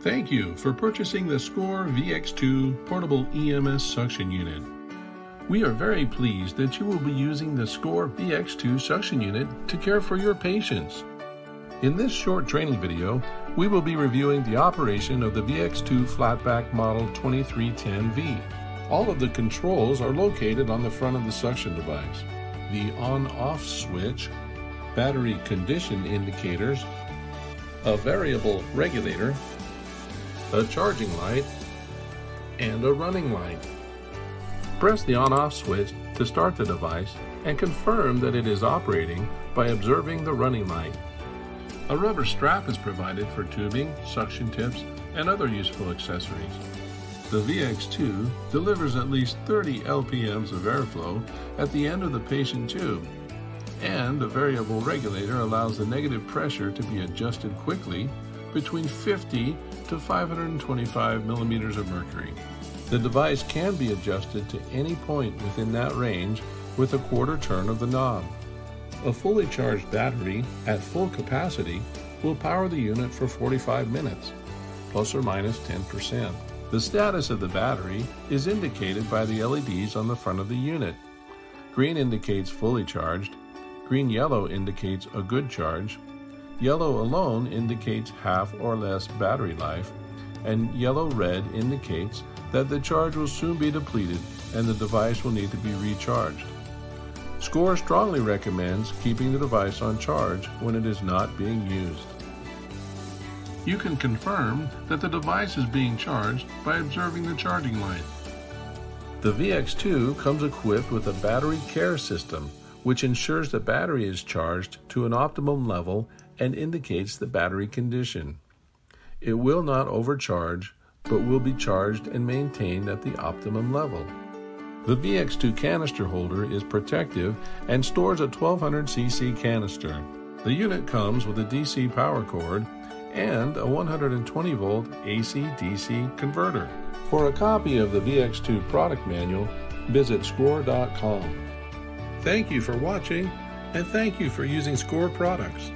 Thank you for purchasing the SSCOR VX-2 Portable EMS Suction Unit. We are very pleased that you will be using the SSCOR VX-2 Suction Unit to care for your patients. In this short training video, we will be reviewing the operation of the VX-2 Flatback Model 2310V. All of the controls are located on the front of the suction device. The on-off switch, battery condition indicators, a variable regulator, a charging light, and a running light. Press the on-off switch to start the device and confirm that it is operating by observing the running light. A rubber strap is provided for tubing, suction tips, and other useful accessories. The VX-2 delivers at least 30 LPMs of airflow at the end of the patient tube, and a variable regulator allows the negative pressure to be adjusted quickly between 50 to 525 millimeters of mercury. The device can be adjusted to any point within that range with a quarter turn of the knob. A fully charged battery at full capacity will power the unit for 45 minutes, plus or minus 10%. The status of the battery is indicated by the LEDs on the front of the unit. Green indicates fully charged, green-yellow indicates a good charge, yellow alone indicates half or less battery life, and yellow-red indicates that the charge will soon be depleted and the device will need to be recharged. SSCOR strongly recommends keeping the device on charge when it is not being used. You can confirm that the device is being charged by observing the charging light. The VX-2 comes equipped with a battery care system, which ensures the battery is charged to an optimum level and indicates the battery condition. It will not overcharge, but will be charged and maintained at the optimum level. The VX-2 canister holder is protective and stores a 1200 cc canister. The unit comes with a DC power cord and a 120 volt AC-DC converter. For a copy of the VX-2 product manual, visit SSCOR.com. Thank you for watching, and thank you for using SSCOR products.